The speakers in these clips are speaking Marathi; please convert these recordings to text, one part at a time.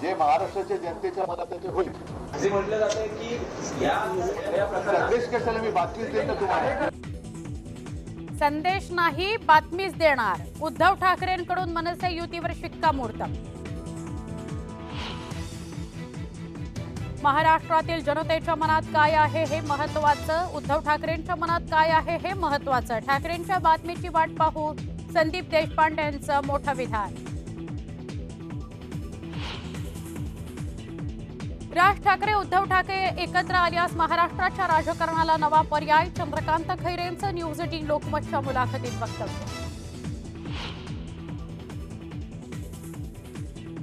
जे महाराष्ट्राच्या जनतेच्या मनात होईल असे म्हटलं जाते की या संदेश कशाला मी बातमीच देतो तुम्हाला. संदेश नाही बातमीच देणार. उद्धव ठाकरेंकडून मनसे युतीवर शिक्कामोर्तब. महाराष्ट्रातील जनतेच्या मनात काय आहे हे महत्त्वाचं. उद्धव ठाकरेंच्या मनात काय आहे हे महत्त्वाचं. ठाकरेंच्या बातमीची वाट पाहू. संदीप देशपांडे यांचं मोठं विधान. राज ठाकरे उद्धव ठाकरे एकत्र आल्यास महाराष्ट्राच्या राजकारणाला नवा पर्याय. चंद्रकांत खैरेंचं न्यूज 18 लोकमतच्या मुलाखतीत वक्तव्य.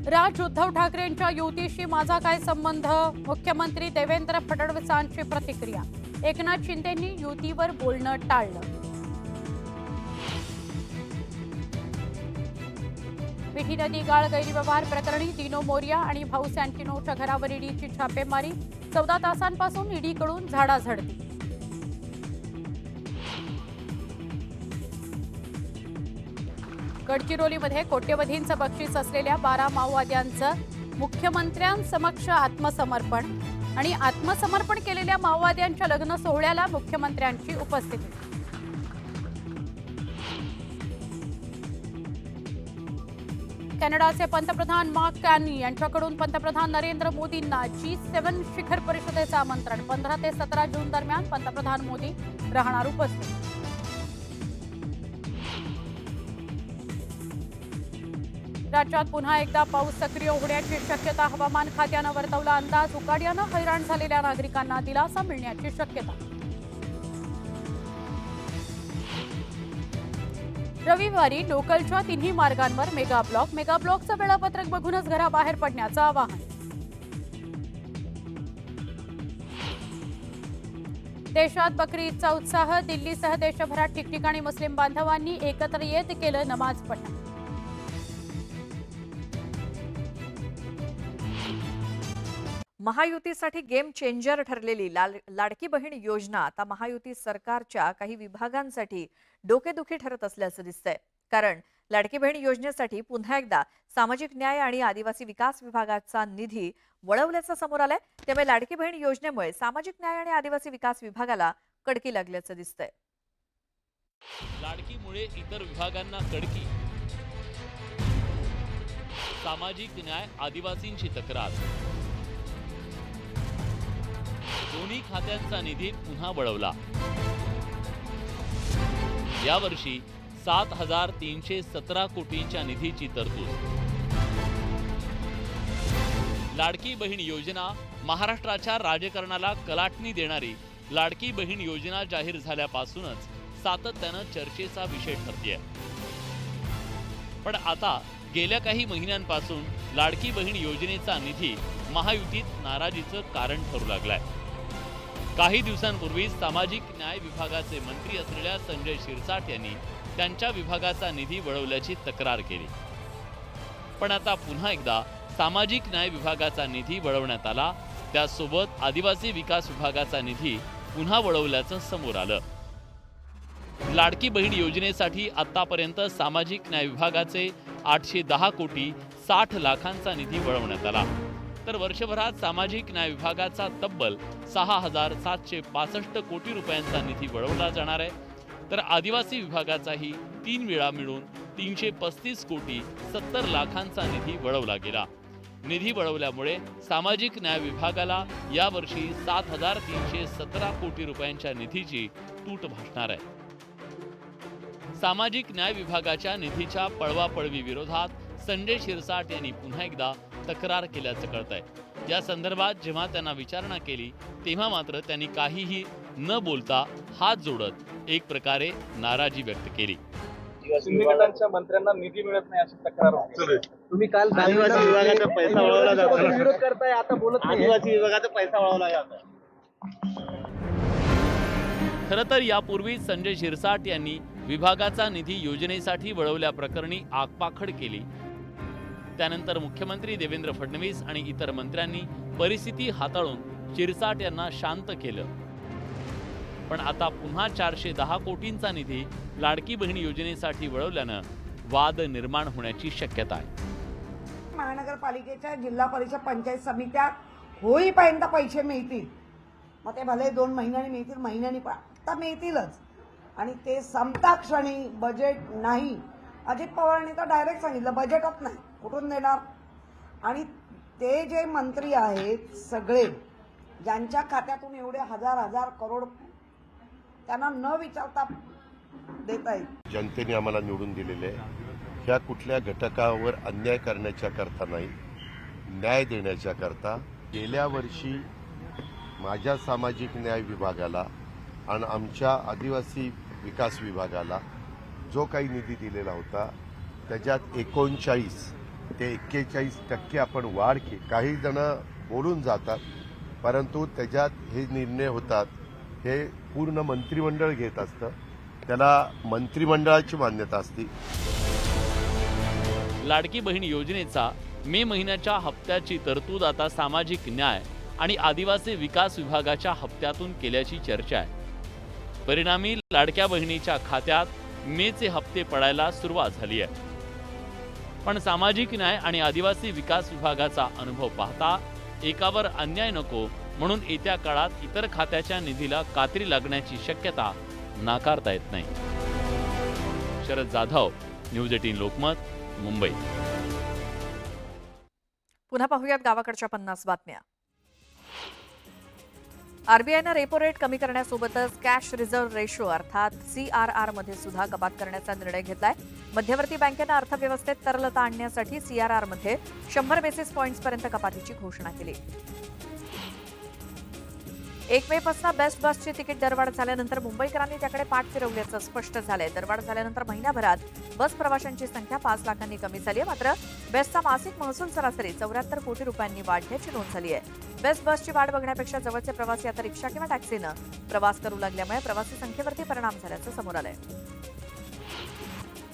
राज उद्धव ठाकरेंच्या युतीशी माझा काय संबंध? मुख्यमंत्री देवेंद्र फडणवीसांची प्रतिक्रिया. एकनाथ शिंदेंनी युतीवर बोलणं टाळलं. मिठी नदी गाळ गैरव्यवहार प्रकरणी दिनो मोरिया आणि भाऊ सँटिनोच्या घरावर ईडीची छापेमारी. 14 तासांपासून ईडीकडून झाडाझडती. गडचिरोलीमध्ये कोट्यवधींचं बक्षीस असलेल्या 12 माओवाद्यांचं मुख्यमंत्र्यांसमक्ष आत्मसमर्पण. आणि आत्मसमर्पण केलेल्या माओवाद्यांच्या लग्न सोहळ्याला मुख्यमंत्र्यांची उपस्थिती. कॅनडाचे पंतप्रधान मार्क कार्नी यांच्याकडून पंतप्रधान नरेंद्र मोदींना G7 शिखर परिषदेचं आमंत्रण. 15 ते 17 जून दरम्यान पंतप्रधान मोदी राहणार उपस्थित. राज्यात पुन्हा एकदा पाऊस सक्रिय होण्याची शक्यता. हवामान खात्यानं वर्तवला अंदाज. उकाड्यानं हैराण झालेल्या नागरिकांना दिलासा मिळण्याची शक्यता. रविवारी लोकलच्या तिन्ही मार्गांवर मेगाब्लॉक. मेगाब्लॉकचं वेळापत्रक बघूनच घराबाहेर पडण्याचं आवाहन. देशात बकरी ईदचा उत्साह. दिल्लीसह देशभरात ठिकठिकाणी मुस्लिम बांधवांनी एकत्र येत केलं नमाज पठण. महायुतीसाठी गेम चेंजर ठरलेली लाडकी बहीण योजना आता महायुती सरकारच्या काही विभागांसाठी डोकेदुखी ठरत असल्याचं दिसतंय. कारण लाडकी बहीण योजनेसाठी पुन्हा एकदा सामाजिक न्याय आणि आदिवासी विकास विभागाचा निधी वळवल्याचं समोर आलंय. त्यामुळे लाडकी बहीण योजनेमुळे सामाजिक न्याय आणि आदिवासी विकास विभागाला कडकी लागल्याचं दिसतंय. लाडकीमुळे इतर विभागांना कडकी. सामाजिक न्याय आदिवासींची तक्रार. दोन्ही खात्यांचा निधी पुन्हा वळवला. यावर्षी 7,317 कोटींच्या निधीची तरतूद. लाडकी बहीण योजना महाराष्ट्राच्या राजकारणाला कलाटणी देणारी लाडकी बहीण योजना जाहीर झाल्यापासूनच सातत्यानं चर्चेचा विषय ठरतेय. पण आता गेल्या काही महिन्यांपासून लाडकी बहीण योजनेचा निधी महायुतीत नाराजीचं कारण ठरू लागलाय. काही दिवसांपूर्वी सामाजिक न्याय विभागाचे मंत्री असलेल्या संजय शिरसाट यांनी त्यांच्या विभागाचा निधी वळवल्याची तक्रार केली. पण आता पुन्हा एकदा सामाजिक न्याय विभागाचा निधी वळवण्यात आला. त्यासोबत आदिवासी विकास विभागाचा निधी पुन्हा वळवल्याचं समोर आलं. लाडकी बहीण योजनेसाठी आतापर्यंत सामाजिक न्याय विभागाचे 810 कोटी 60 लाखांचा निधी वळवण्यात आला. तर वर्षभरात सामाजिक न्याय विभागाचा तब्बल 6,765 कोटी रुपयांचा निधी वळवला जाणार आहे. तर आदिवासी विभागाचाही 3 वेळा मिळून 335 कोटी 70 लाखांचा निधी वळवला गेला. निधी वळवल्यामुळे सामाजिक न्याय विभागाला यावर्षी 7,317 कोटी रुपयांच्या निधीची तूट भासणार आहे. सामाजिक न्याय विभागाच्या निधीच्या पळवापळवी विरोधात संजय शिरसाट यांनी पुन्हा एकदा तक्रार केल्याचं कळतंय. या संदर्भात जेव्हा त्यांना विचारणा केली तेव्हा मात्र त्यांनी काहीही न बोलता हात जोडत एक प्रकारे नाराजी व्यक्त केली. गटांच्या मंत्र्यांना निधी मिळत नाही अशी तक्रार होती. तुम्ही काल आदिवासी विभागाचा पैसा वळवला जातो. विरोध करताय, आता बोलत नाही. आदिवासी विभागाचा पैसा वळवला जातो. खरं तर यापूर्वी संजय शिरसाट यांनी विभागाचा निधी योजनेसाठी वळवल्याप्रकरणी आगपाखड केली. त्यानंतर मुख्यमंत्री देवेंद्र फडणवीस आणि इतर मंत्र्यांनी परिस्थिती हाताळून शिरसाट यांना शांत केलं. पण आता पुन्हा 410 कोटींचा निधी लाडकी बहीण योजनेसाठी वळवल्यानं वाद निर्माण होण्याची शक्यता आहे. महानगरपालिकेच्या जिल्हा परिषद पंचायत समित्या होईपर्यंत पैसे मिळतील. मग ते भले 2 महिन्यांनी मिळतील, महिन्यांनी पण आता मिळतीलच. आणि ते संपता क्षणी बजेट नाही. अजित पवारांनी तर डायरेक्ट सांगितलं बजेटच नाही, कुठून देणार. आणि ते जे मंत्री आहेत सगळे, ज्यांच्या खात्यातून एवढे हजार करोड त्यांना न विचारता देता येईल. जनतेने आम्हाला निवडून दिलेले आहे. ह्या कुठल्या घटकावर अन्याय करण्याच्या करता नाही, न्याय देण्याच्या करता. गेल्या वर्षी माझ्या सामाजिक न्याय विभागाला आणि आमच्या आदिवासी विकास विभागाला जो काही निधी दिलेला होता त्याच्यात 39 ते 41% आपण वाढ केली. काही जण बोलून जातात, परंतु त्याच्यात हे निर्णय होतात हे पूर्ण मंत्रिमंडळ घेत असतं. त्याला मंत्रिमंडळाची मान्यता असते. लाडकी बहीण योजनेचा मे महिन्याच्या हप्त्याची तरतूद आता सामाजिक न्याय आणि आदिवासी विकास विभागाच्या हप्त्यातून केल्याची चर्चा आहे. परिणामी लाडक्या बहिणीच्या खात्यात मेचे हप्ते पडायला सुरुवात झाली आहे. पण सामाजिक न्याय आणि आदिवासी विकास विभागाचा अनुभव पाहता एकावर अन्याय नको म्हणून येत्या काळात इतर खात्याच्या निधीला कात्री लागण्याची शक्यता नाकारता येत नाही. शरद जाधव, न्यूज 18 लोकमत, मुंबई. पुन्हा पाहूयात गावाकडच्या 50 बातम्या. आरबीआयनं रेपो रेट कमी करण्यासोबतच कॅश रिझर्व्ह रेशो अर्थात CRR मध्ये सुद्धा कपात करण्याचा निर्णय घेतलाय. मध्यवर्ती बँकेनं अर्थव्यवस्थेत तरलता आणण्यासाठी CRR मध्ये 100 बेसिस पॉइंट्सपर्यंत कपातीची घोषणा केली. 1 मे पासून बेस्ट बसची तिकीट दरवाढ झाल्यानंतर मुंबईकरांनी त्याकडे पाठ फिरवल्याचं स्पष्ट झालंय. दरवाढ झाल्यानंतर महिन्याभरात बस प्रवाशांची संख्या 5 लाखांनी कमी झाली आहे. मात्र बेस्टचा मासिक महसूल सरासरी 74 कोटी रुपयांनी वाढल्याची नोंद झाली आहे. बेस्ट बसची वाढ बघण्यापेक्षा जवळचे प्रवासी आता रिक्षा किंवा टॅक्सीनं प्रवास करू लागल्यामुळे प्रवासी संख्येवरती परिणाम झाल्याचं समोर आलंय.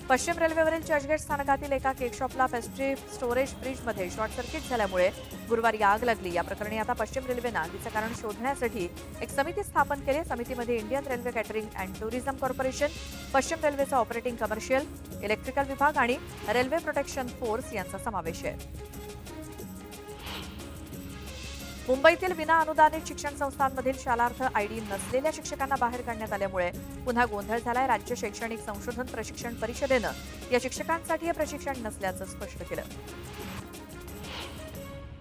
पश्चिम रेल्वेवरील चर्चगेट स्थानकातील एका केक शॉपला पेस्ट्री स्टोरेज फ्रीजमध्ये शॉर्ट सर्किट झाल्यामुळे गुरुवारी आग लागली. या प्रकरणी आता पश्चिम रेल्वेनं आगीचं कारण शोधण्यासाठी एक समिती स्थापन केली. समितीमध्ये Indian railway catering and tourism corporation, पश्चिम रेल्वेचा ऑपरेटिंग कमर्शियल, इलेक्ट्रिकल विभाग आणि रेल्वे प्रोटेक्शन फोर्स यांचा समावेश आहे. मुंबईतील विना अनुदानित शिक्षण संस्थांमधील शालार्थ आयडी नसलेल्या शिक्षकांना बाहेर काढण्यात आल्यामुळे पुन्हा गोंधळ झालाय. राज्य शैक्षणिक संशोधन प्रशिक्षण परिषदेनं या शिक्षकांसाठी हे प्रशिक्षण नसल्याचं स्पष्ट केलं.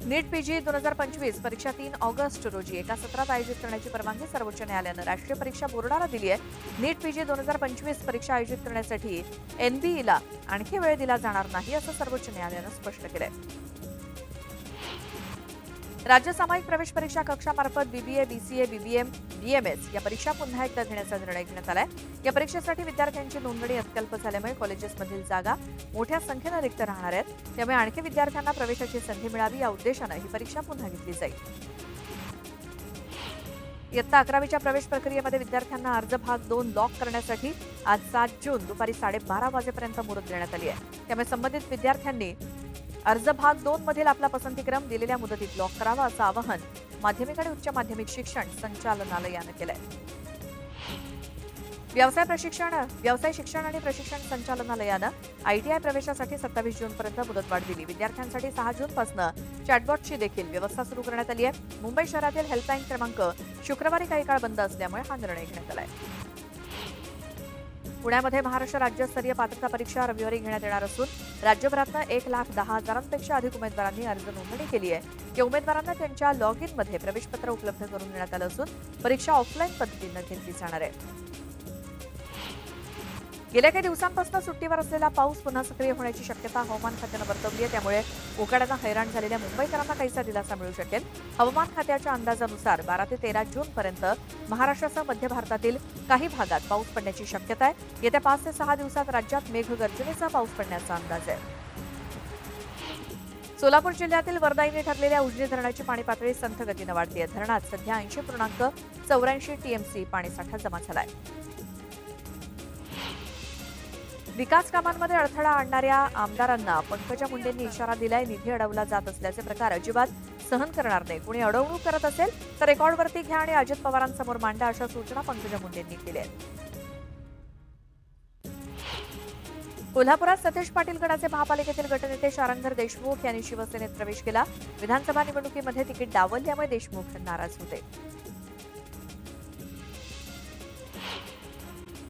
नीट PG 2025 परीक्षा 3 ऑगस्ट रोजी एका सत्रात आयोजित करण्याची परवानगी सर्वोच्च न्यायालयानं राष्ट्रीय परीक्षा बोर्डाला दिली आहे. नीट PG 2025 परीक्षा आयोजित करण्यासाठी NBEला आणखी वेळ दिला जाणार नाही असं सर्वोच्च न्यायालयानं स्पष्ट केलंय. राज्य सामायिक प्रवेश परीक्षा कक्षामार्फत BBA, BCA, BBM, BMS या परीक्षा पुन्हा एकदा घेण्याचा निर्णय घेण्यात आलाय. या परीक्षेसाठी विद्यार्थ्यांची नोंदणी अत्यल्प झाल्यामुळे कॉलेजेसमधील जागा मोठ्या संख्येनं रिक्त राहणार आहेत. त्यामुळे आणखी विद्यार्थ्यांना प्रवेशाची संधी मिळावी या उद्देशानं ही परीक्षा पुन्हा घेतली जाईल. इयत्ता 11वीच्या प्रवेश प्रक्रियेमध्ये विद्यार्थ्यांना अर्ज भाग 2 लॉक करण्यासाठी आज 7 जून दुपारी 12:30 वाजेपर्यंत मुदत देण्यात आली आहे. त्यामुळे संबंधित विद्यार्थ्यांनी अर्ज भाग 2 मधील आपला पसंतीक्रम दिलेल्या मुदतीत लॉक करावा असं आवाहन माध्यमिक आणि उच्च माध्यमिक शिक्षण संचालनालयानं केलंय. व्यवसाय शिक्षण आणि प्रशिक्षण संचालनालयानं ITI प्रवेशासाठी 27 जूनपर्यंत मुदतवाढ दिली. विद्यार्थ्यांसाठी 6 जूनपासून चॅटबॉटची देखील व्यवस्था सुरू करण्यात आली आहे. मुंबई शहरातील हेल्पलाईन क्रमांक शुक्रवारी काही काळ बंद असल्यामुळे हा निर्णय घेण्यात आलाय. पुण्यामध्ये महाराष्ट्र राज्यस्तरीय पात्रता परीक्षा रविवारी घेण्यात येणार असून राज्यभरातनं 1,10,000पेक्षा अधिक उमेदवारांनी अर्ज नोंदणी केली आहे. या उमेदवारांना त्यांच्या लॉग इनमध्ये प्रवेशपत्र उपलब्ध करून देण्यात आलं असून परीक्षा ऑफलाईन पद्धतीनं घेतली जाणार आहे. गेल्या काही दिवसांपासून सुट्टीवर असलेला पाऊस पुन्हा सक्रिय होण्याची शक्यता हवामान खात्यानं वर्तवली आहे. त्यामुळे उकाड्यानं हैराण झालेल्या मुंबईकरांना काहीसा दिलासा मिळू शकेल. हवामान खात्याच्या अंदाजानुसार 12 ते 13 जूनपर्यंत महाराष्ट्रासह मध्य भारतातील काही भागात पाऊस पडण्याची शक्यता आहे. येत्या 5 ते 6 दिवसात राज्यात मेघगर्जनेसह पाऊस पडण्याचा अंदाज आहे. सोलापूर जिल्ह्यातील वरदायीने ठरलेल्या उजनी धरणाची पाणी पातळी संथ गतीनं वाढते. धरणात सध्या 80.84 TMC पाणीसाठा जमा झालाय. विकास कामांमध्ये अडथळा आणणाऱ्या आमदारांना पंकजा मुंडेंनी इशारा दिलाय. निधी अडवला जात असल्याचे प्रकार अजिबात सहन करणार नाही. कुणी अडवणूक करत असेल तर रेकॉर्डवरती घ्या आणि अजित पवारांसमोर मांडा, अशा सूचना पंकजा मुंडेंनी केल्या आहेत. कोल्हापुरात सतेज पाटील गटाचे महापालिकेतील गटनेते शारंगधर देशमुख यांनी शिवसेनेत प्रवेश केला. विधानसभा निवडणुकीमध्ये तिकीट डावलल्यामुळे देशमुख नाराज होते.